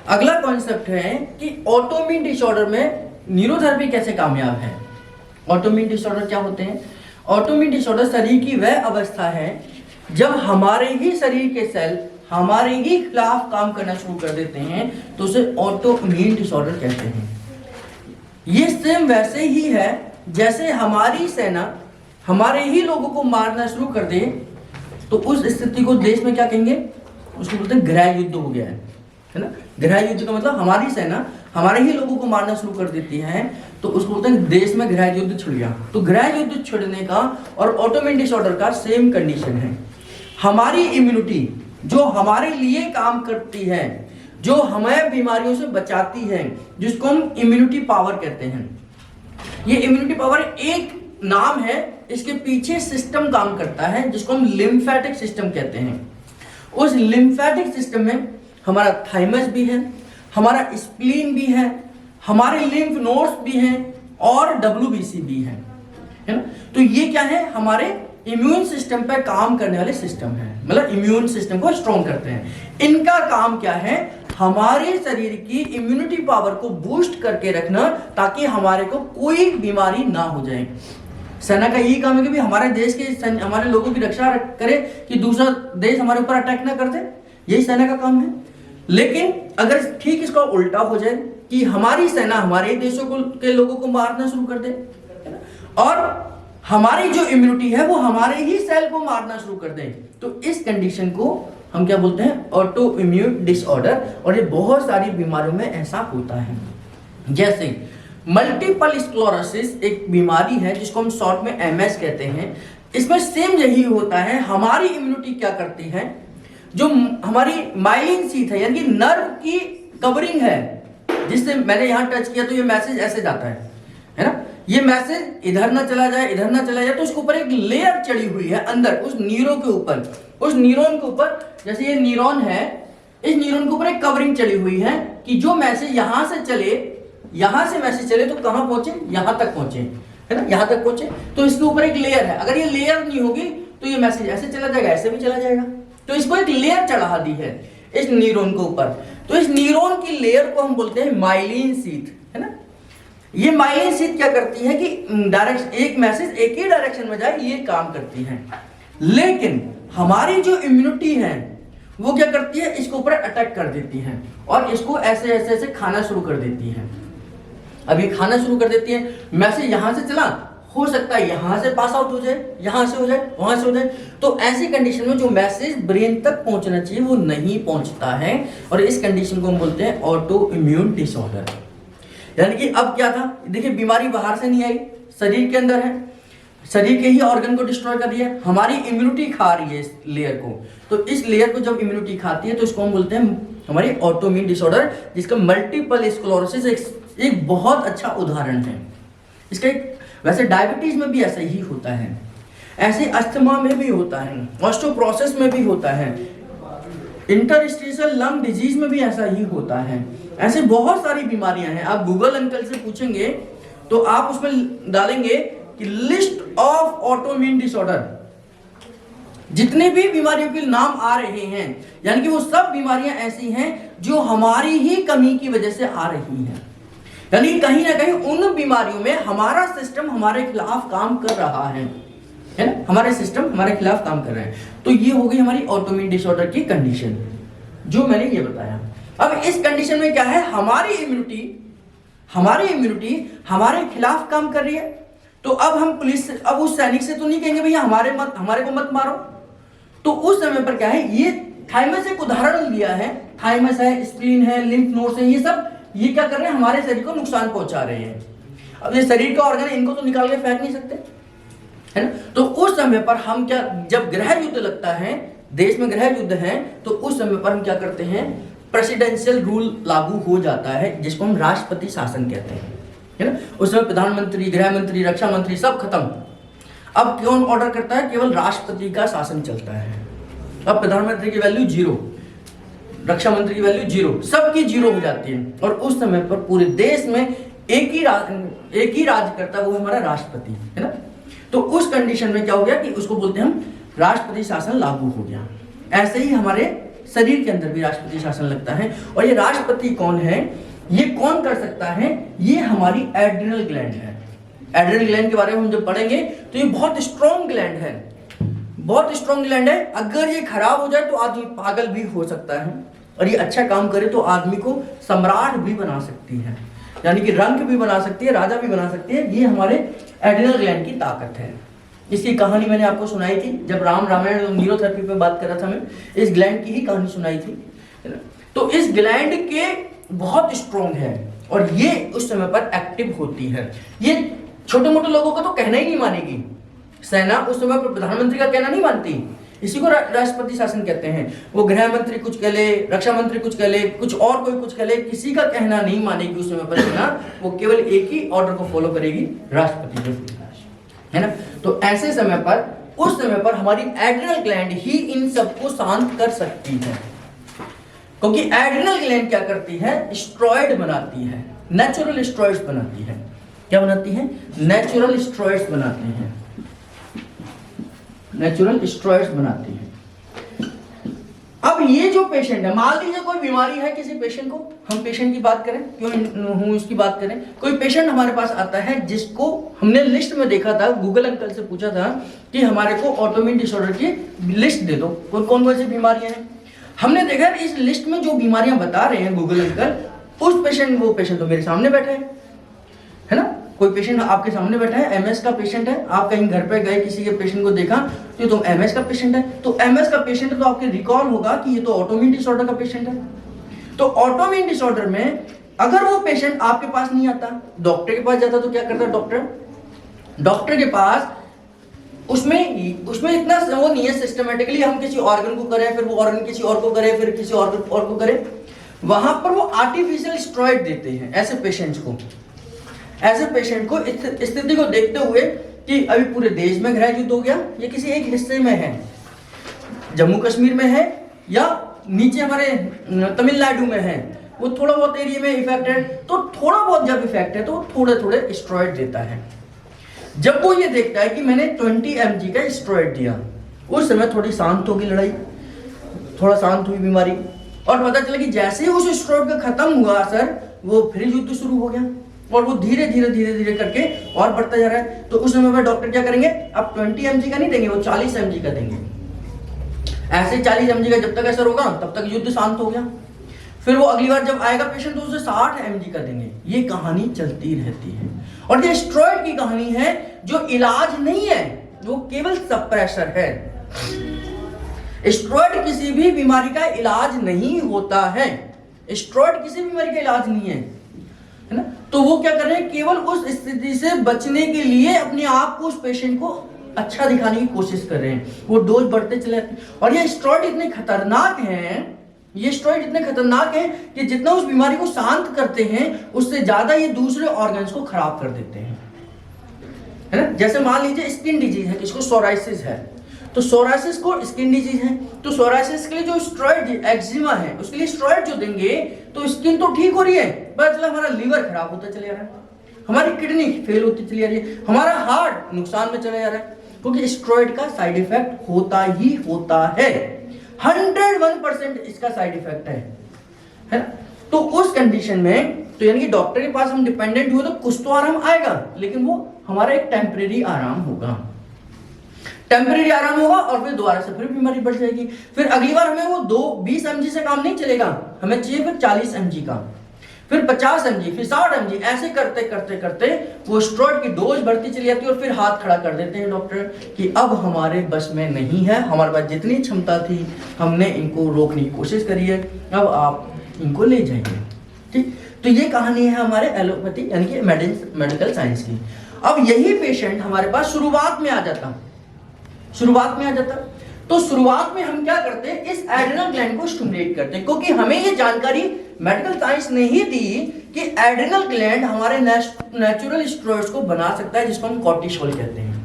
अगला कॉन्सेप्ट है कि ऑटोइम्यून डिसऑर्डर में न्यूरोथेरेपी कैसे कामयाब है। ऑटोइम्यून डिसऑर्डर क्या होते हैं? ऑटोइम्यून डिसऑर्डर शरीर की वह अवस्था है जब हमारे ही शरीर के सेल हमारे ही खिलाफ काम करना शुरू कर देते हैं, तो उसे ऑटोइम्यून डिसऑर्डर कहते हैं। ये सेम वैसे ही है जैसे हमारी सेना हमारे ही लोगों को मारना शुरू कर दे, तो उस स्थिति को देश में क्या कहेंगे? उसको बोलते हैं गृह युद्ध हो गया है ना। गृह युद्ध का मतलब हमारी सेना हमारे ही लोगों को मारना शुरू कर देती है, तो उसको बोलते हैं देश में गृह युद्ध छिड़ गया। तो गृह युद्ध छिड़ने का और ऑटोइम्यून डिसऑर्डर का सेम कंडीशन है। हमारी इम्यूनिटी जो हमारे लिए काम करती है, जो हमें बीमारियों से बचाती है, जिसको हम इम्यूनिटी पावर कहते हैं। ये इम्यूनिटी पावर एक नाम है, इसके पीछे सिस्टम काम करता है जिसको हम लिम्फेटिक सिस्टम कहते हैं। उस लिम्फेटिक सिस्टम में हमारा थाइमस भी है, हमारा स्प्लीन भी है, हमारे लिम्फ नोड्स भी हैं और WBC भी है ना। तो ये क्या है? हमारे इम्यून सिस्टम पे काम करने वाले सिस्टम है, मतलब इम्यून सिस्टम को स्ट्रॉन्ग करते हैं। इनका काम क्या है? हमारे शरीर की इम्यूनिटी पावर को बूस्ट करके रखना, ताकि हमारे को कोई बीमारी ना हो जाए। सेना का यही काम है कि हमारे देश के हमारे लोगों की रक्षा करे, कि दूसरा देश हमारे ऊपर अटैक ना कर दे। यही सेना का काम है। लेकिन अगर ठीक इसका उल्टा हो जाए कि हमारी सेना हमारे देशों के लोगों को मारना शुरू कर दे, और हमारी जो इम्यूनिटी है वो हमारे ही सेल को मारना शुरू कर दे, तो इस कंडीशन को हम क्या बोलते हैं? Auto immune disorder. और ये बहुत सारी बीमारियों में ऐसा होता है। जैसे मल्टीपल स्क्लेरोसिस एक बीमारी है जिसको हम शॉर्ट में MS कहते हैं। इसमें सेम यही होता है। हमारी इम्यूनिटी क्या करती है? जो हमारी माइलिन शीथ है, यानी कि नर्व की कवरिंग है, जिससे मैंने यहां टच किया तो ये मैसेज ऐसे जाता है ना। ये मैसेज इधर ना चला जाए, इधर ना चला जाए, तो उसके ऊपर एक लेयर चढ़ी हुई है अंदर, उस न्यूरो के ऊपर, उस न्यूरॉन के ऊपर। जैसे ये न्यूरॉन है, इस न्यूरॉन के ऊपर एक कवरिंग चढ़ी हुई है कि जो मैसेज यहां से चले, यहां से मैसेज चले तो कहां पहुंचे? यहां तक पहुंचे, है ना, यहां तक पहुंचे। तो इसके ऊपर एक लेयर है। अगर ये लेयर नहीं होगी तो ये मैसेज ऐसे चला जाएगा, ऐसे भी चला जाएगा। तो इसको एक लेयर चढ़ा दी है इस न्यूरॉन के ऊपर। तो इस न्यूरॉन की लेयर को हम बोलते हैं माइलिन शीथ, है ना। ये माइलिन शीथ क्या करती है कि एक मैसेज एक ही डायरेक्शन में जाए, ये काम करती है। लेकिन हमारी जो इम्यूनिटी है वो क्या करती है? इसके ऊपर अटैक कर देती है और इसको ऐसे ऐसे ऐसे खाना शुरू कर देती है। अब ये खाना शुरू कर देती है, मैसेज यहां से चला, हो सकता है यहां से पास आउट हो जाए, यहां से हो जाए, वहां से हो जाए। तो ऐसी कंडीशन में जो मैसेज ब्रेन तक पहुंचना चाहिए वो नहीं पहुंचता है, और इस कंडीशन को हम बोलते हैं ऑटो इम्यून डिसऑर्डर। यानी कि अब क्या था? देखिए, बीमारी बाहर से नहीं आई, शरीर के अंदर है, शरीर के ही ऑर्गन को डिस्ट्रॉय कर रही है। हमारी इम्यूनिटी खा रही है इस लेयर को। तो इस लेयर को जब इम्यूनिटी खाती है तो इसको हम बोलते हैं हमारी ऑटोइम्यून डिसऑर्डर, जिसका मल्टीपल स्क्लेरोसिस एक बहुत अच्छा उदाहरण है। इसका वैसे डायबिटीज में भी ऐसा ही होता है, ऐसे अस्थमा में भी होता है, ऑस्टियोपोरोसिस में भी होता है, इंटरस्टिशियल लंग डिजीज में भी ऐसा ही होता है। ऐसे बहुत सारी बीमारियां हैं। आप गूगल अंकल से पूछेंगे तो आप उसमें डालेंगे कि लिस्ट ऑफ ऑटोइम्यून डिसऑर्डर, जितने भी बीमारियों के नाम आ रहे हैं, यानी कि वो सब बीमारियां ऐसी हैं जो हमारी ही कमी की वजह से आ रही हैं। यानी कहीं ना कहीं उन बीमारियों में हमारा सिस्टम हमारे खिलाफ काम कर रहा है ना, हमारे सिस्टम हमारे खिलाफ काम कर रहे हैं। तो ये हो गई हमारी ऑटोइम्यून डिसऑर्डर की कंडीशन, जो मैंने ये बताया। अब इस कंडीशन में क्या है? हमारी इम्यूनिटी हमारे खिलाफ काम कर रही है। तो अब हम पुलिस से, अब उस सैनिक से तो नहीं कहेंगे भैया हमारे को मत मारो। तो उस समय पर क्या है? ये थाइमस एक उदाहरण लिया है, थाइमस है, स्प्लीन है, लिम्फ नोड्स है, ये सब ये क्या कर रहे हैं? हमारे शरीर को नुकसान पहुंचा रहे हैं। अब ये शरीर का ऑर्गन है, इनको तो निकाल के फेंक नहीं सकते, है ना। तो उस समय पर हम क्या, जब गृह युद्ध लगता है, देश में गृह युद्ध है, तो उस समय पर हम क्या करते हैं? प्रेसिडेंशियल रूल लागू हो जाता है, जिसको हम राष्ट्रपति शासन कहते हैं, है ना। उस समय प्रधानमंत्री, गृह मंत्री, रक्षा मंत्री सब खत्म। अब कौन ऑर्डर करता है? केवल राष्ट्रपति का शासन चलता है। अब प्रधानमंत्री की वैल्यू 0, रक्षा मंत्री की वैल्यू 0, सबकी 0 हो जाती है। और उस समय पर पूरे देश में एक ही राज करता है, वो हमारा राष्ट्रपति, है ना। तो उस कंडीशन में क्या हो गया कि उसको बोलते हैं हम राष्ट्रपति शासन लागू हो गया। ऐसे ही हमारे शरीर के अंदर भी राष्ट्रपति शासन लगता है। और ये राष्ट्रपति कौन है, ये कौन कर सकता है, ये हमारी एड्रिनल ग्लैंड है। एड्रिनल ग्लैंड के बारे में हम जब पढ़ेंगे तो ये बहुत स्ट्रॉन्ग ग्लैंड है, बहुत स्ट्रॉन्ग ग्लैंड है। अगर ये खराब हो जाए तो आदमी पागल भी हो सकता है, और ये अच्छा काम करे तो आदमी को सम्राट भी बना सकती है, यानी कि रंक भी बना सकती है, राजा भी बना सकती है। ये हमारे एड्रिनल ग्लैंड की ताकत है। इसकी कहानी मैंने आपको सुनाई थी जब रामायण न्यूरोथेरेपी पे बात कर रहा था, मैं इस ग्लैंड की ही कहानी सुनाई थी। तो इस ग्लैंड के बहुत स्ट्रॉन्ग है और ये उस समय पर एक्टिव होती है। ये छोटे मोटे लोगों का तो कहना ही नहीं मानेगी। सेना उस समय पर प्रधानमंत्री का कहना नहीं मानती, इसी को राष्ट्रपति शासन कहते हैं। वो गृह मंत्री कुछ कह ले, रक्षा मंत्री कुछ कह ले, कुछ और कोई कुछ कह ले, किसी का कहना नहीं मानेगी उस समय पर सेना। वो केवल एक ही ऑर्डर को फॉलो करेगी, राष्ट्रपति जो है ना। तो ऐसे समय पर, उस समय पर हमारी एड्रिनल ग्लैंड ही इन सबको शांत कर सकती है, क्योंकि एड्रिनल ग्लैंड क्या करती है, स्टेरॉइड बनाती है, नेचुरल स्टेरॉइड्स बनाती है। क्या बनाती है, नेचुरल स्टेरॉइड्स बनाती है, नेचुरल स्टेरॉइड्स बनाती है। अब ये जो पेशेंट है, मान लीजिए कोई बीमारी है किसी पेशेंट को, हम पेशेंट की बात करें, क्यों हूं उसकी बात करें, कोई पेशेंट हमारे पास आता है जिसको हमने लिस्ट में देखा था, गूगल अंकल से पूछा था कि हमारे को ऑटोइम्यून डिसऑर्डर की लिस्ट दे दो, कौन कौन सी बीमारियां हैं। हमने देखा इस लिस्ट में जो बीमारियां बता रहे हैं गूगल अंकल, उस पेशेंट, वो पेशेंट तो मेरे सामने बैठा है ना। कोई पेशेंट आपके सामने बैठा है, एमएस का पेशेंट है, आप कहीं घर पे गए किसी के पेशेंट को देखा तो तुम एमएस का पेशेंट है, तो एमएस का पेशेंट तो आपके रिकॉल होगा कि ये तो ऑटोइम्यून डिसऑर्डर का पेशेंट है। तो ऑटोइम्यून डिसऑर्डर में अगर वो पेशेंट आपके पास नहीं आता, डॉक्टर के पास जाता, तो क्या करता डॉक्टर के पास उसमें इतना वो नहीं है सिस्टमेटिकली हम किसी ऑर्गन को करें, फिर वो ऑर्गन किसी और को करे, फिर किसी और को करे। वहां पर वो आर्टिफिशियल स्टेरॉइड देते हैं ऐसे पेशेंट्स को। ऐसे पेशेंट को स्थिति को देखते हुए कि अभी पूरे देश में गृह युद्ध हो गया, ये किसी एक हिस्से में है, जम्मू कश्मीर में है या नीचे हमारे तमिलनाडु में है, वो थोड़ा बहुत एरिया में इफेक्ट है, तो थोड़ा बहुत जब इफेक्ट है तो थोड़े थोड़े स्टेरॉइड देता है। जब वो ये देखता है कि मैंने 20 mg का स्टेरॉइड दिया, उस समय थोड़ी शांत होगी लड़ाई, थोड़ा शांत हुई बीमारी, और पता चला कि जैसे ही उस स्टेरॉइड का खत्म हुआ असर, वो फिर युद्ध शुरू हो गया और वो धीरे धीरे करके और बढ़ता जा रहा है। तो उस समय पर डॉक्टर क्या करेंगे, अब 20 mg का नहीं देंगे, वो 40 mg का देंगे। ऐसे 40 mg का जब तक असर होगा तब तक युद्ध शांत हो गया। फिर वो अगली बार जब आएगा पेशेंट तो उसे 60 mg का देंगे। ये कहानी चलती रहती है। और ये स्टेरॉइड की कहानी है जो इलाज नहीं है, वो केवल सप्रेसर है। स्टेरॉइड किसी भी बीमारी का इलाज नहीं होता है, स्टेरॉइड किसी भी बीमारी का इलाज नहीं है ना। तो वो क्या कर रहे हैं, केवल उस स्थिति से बचने के लिए अपने आप को, उस पेशेंट को अच्छा दिखाने की कोशिश कर रहे हैं। वो डोज बढ़ते चले जाते हैं। और ये स्टेरॉइड इतने खतरनाक हैं, ये स्टेरॉइड इतने खतरनाक हैं कि जितना उस बीमारी को शांत करते हैं उससे ज्यादा ये दूसरे ऑर्गन्स को खराब कर देते हैं, है ना। जैसे मान लीजिए स्किन डिजीज है, किसको सोराइसिस है, तो सोराइसिस को स्किन डिजीज है, तो सोराइसिस के लिए जो स्टेरॉइड, एक्जिमा है, उसके लिए स्टेरॉइड जो देंगे तो स्किन तो ठीक हो रही है, पता चला हमारा लीवर खराब होता चले जा रहा है, हमारी किडनी फेल होती चली जा रही है, हमारा हार्ट नुकसान में चला जा रहा है, क्योंकि स्टेरॉइड का साइड इफेक्ट होता ही होता है। 101% इसका साइड इफेक्ट है ना। तो उस कंडीशन में तो यानी कि डॉक्टर के पास हम डिपेंडेंट हुए तो कुछ तो आराम आएगा, लेकिन वो हमारा एक टेम्परेरी आराम होगा, टेम्परेरी आराम होगा और फिर दोबारा से फिर बीमारी बढ़ जाएगी। फिर अगली बार हमें वो 20 mg से काम नहीं चलेगा, हमें चाहिए फिर 40 mg का, फिर 50 mg, फिर 60 mg, ऐसे करते करते करते वो स्टेरॉइड की डोज बढ़ती चली जाती है और फिर हाथ खड़ा कर देते हैं डॉक्टर कि अब हमारे बस में नहीं है, हमारे पास जितनी क्षमता थी हमने इनको रोकने की कोशिश करी है, अब आप इनको ले जाइए। ठीक, तो ये कहानी है हमारे एलोपैथी यानी कि मेडिकल साइंस की। अब यही पेशेंट हमारे पास शुरुआत में आ जाता, तो शुरुआत में हम क्या करते हैं, इस एड्रिनल ग्लैंड को स्टिमुलेट करते हैं, क्योंकि हमें ये जानकारी मेडिकल साइंस ने ही दी कि एड्रिनल ग्लैंड हमारे नेचुरल स्टेरॉइड्स को बना सकता है, जिसको हम कॉर्टिसोल कहते हैं।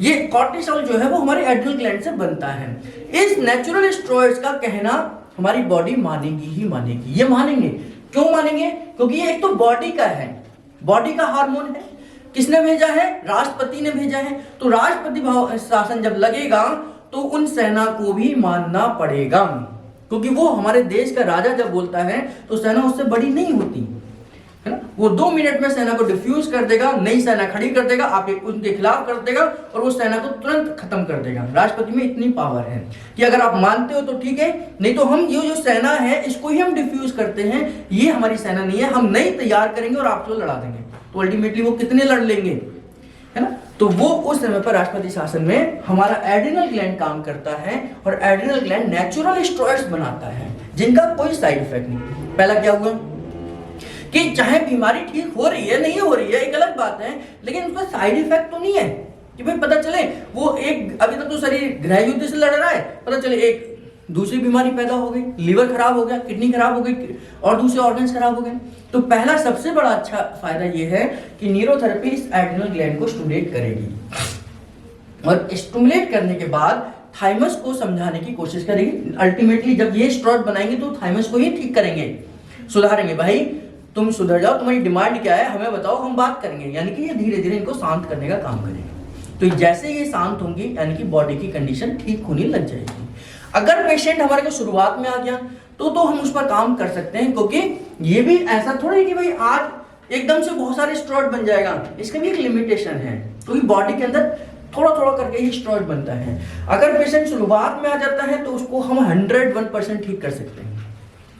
ये कॉर्टिसोल जो है वो हमारे एड्रिनल ग्लैंड से बनता है। इस नेचुरल स्टेरॉइड्स का कहना हमारी बॉडी मानेगी ही मानेगी। ये मानेंगे, क्यों मानेंगे, क्योंकि ये एक तो बॉडी का है, बॉडी का हार्मोन है। किसने भेजा है, राष्ट्रपति ने भेजा है। तो राष्ट्रपति शासन जब लगेगा तो उन सेना को भी मानना पड़ेगा, क्योंकि वो हमारे देश का राजा जब बोलता है तो सेना उससे बड़ी नहीं होती है ना। वो 2 मिनट में सेना को डिफ्यूज कर देगा, नई सेना खड़ी कर देगा, आपके उनके खिलाफ कर देगा और वो सेना को तुरंत खत्म कर देगा। राष्ट्रपति में इतनी पावर है कि अगर आप मानते हो तो ठीक है, नहीं तो हम ये जो सेना है इसको ही हम डिफ्यूज करते हैं, ये हमारी सेना नहीं है, हम नई तैयार करेंगे और आपको लड़ा देंगे। तो अल्टीमेटली वो कितने लड़ लेंगे, है ना। तो वो उस समय पर राष्ट्रपति शासन में हमारा एड्रिनल ग्लैंड काम करता है और एड्रिनल ग्लैंड नेचुरल स्टेरॉइड्स बनाता है जिनका कोई साइड इफेक्ट नहीं। पहला क्या हुआ कि चाहे बीमारी ठीक हो रही है नहीं हो रही है एक अलग बात है, लेकिन उसका साइड इफेक्ट तो नहीं है कि भाई पता चले वो एक अभी तक तो शरीर गृह युद्ध से लड़ रहा है, पता चले एक दूसरी बीमारी पैदा हो गई, लीवर खराब हो गया, किडनी खराब हो गई और दूसरे ऑर्गन्स खराब हो गए। तो पहला सबसे बड़ा अच्छा फायदा यह है कि न्यूरोथेरेपी इस एड्रिनल ग्लैंड को स्टिमुलेट करेगी और स्टिमुलेट करने के बाद थाइमस को समझाने की कोशिश करेगी। अल्टीमेटली जब ये स्टेरॉइड बनाएंगे तो थाइमस को ही ठीक करेंगे, सुधारेंगे। भाई तुम सुधर जाओ, तुम्हारी डिमांड क्या है हमें बताओ, हम बात करेंगे। यानी कि ये धीरे धीरे इनको शांत करने का काम करेगा। तो जैसे ये शांत होंगी यानी कि बॉडी की कंडीशन ठीक होने लग जाएगी। अगर पेशेंट हमारे को शुरुआत में आ गया तो हम उस पर काम कर सकते हैं, क्योंकि ये भी ऐसा थोड़ा है कि भाई आज एकदम से बहुत सारे स्टेरॉइड बन जाएगा, इसका भी एक लिमिटेशन है, क्योंकि बॉडी के अंदर थोड़ा थोड़ा करके ही स्टेरॉइड बनता है। अगर पेशेंट शुरुआत में आ जाता है तो उसको हम 101% ठीक कर सकते हैं।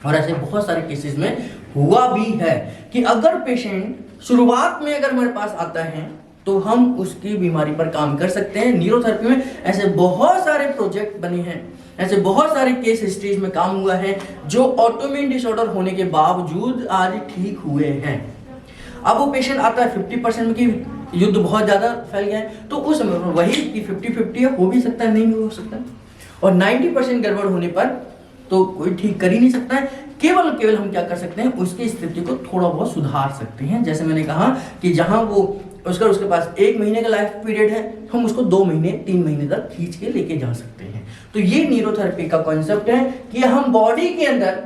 और ऐसे बहुत सारे केसेस में हुआ भी है कि अगर पेशेंट शुरुआत में अगर हमारे पास आता है तो हम उसकी बीमारी पर काम कर सकते हैं। न्यूरोथेरेपी में ऐसे बहुत सारे प्रोजेक्ट बने हैं, ऐसे बहुत सारे केस हिस्ट्रीज में काम हुआ है जो ऑटोइम्यून डिसऑर्डर होने के बावजूद आज ठीक हुए हैं। अब वो पेशेंट आता है 50% में कि युद्ध बहुत ज्यादा फैल गया है, तो उस समय पर वही कि 50-50 है, हो भी सकता है नहीं भी हो सकता है, और 90% गड़बड़ होने पर तो कोई ठीक कर ही नहीं सकता है। केवल हम क्या कर सकते हैं, उसकी स्थिति को थोड़ा बहुत सुधार सकते हैं। जैसे मैंने कहा कि जहां वो उसके पास 1 महीने का लाइफ पीरियड है, हम उसको 2 महीने 3 महीने तक खींच के लेके जा सकते हैं। तो ये न्यूरोथेरेपी का कॉन्सेप्ट है कि हम बॉडी के अंदर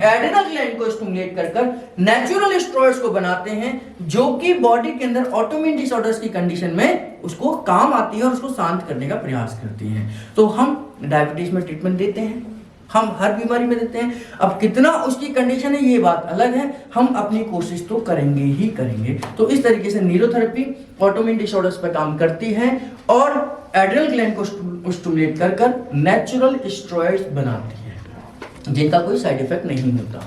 एड्रिनल ग्लैंड को स्टिमुलेट कर नेचुरल स्टेरॉइड्स को बनाते हैं जो कि बॉडी के अंदर ऑटोइम्यून डिसऑर्डर्स की कंडीशन में उसको काम आती है और उसको शांत करने का प्रयास करती है। तो हम डायबिटीज में ट्रीटमेंट देते हैं, हम हर बीमारी में देते हैं। अब कितना उसकी कंडीशन है ये बात अलग है, हम अपनी कोशिश तो करेंगे ही करेंगे। तो इस तरीके से न्यूरोथेरेपी ऑटोइम्यून डिसऑर्डर्स पर काम करती है और एड्रिनल ग्लैंड को स्टिमुलेट कर नेचुरल स्टेरॉइड्स बनाती है जिनका कोई साइड इफेक्ट नहीं होता।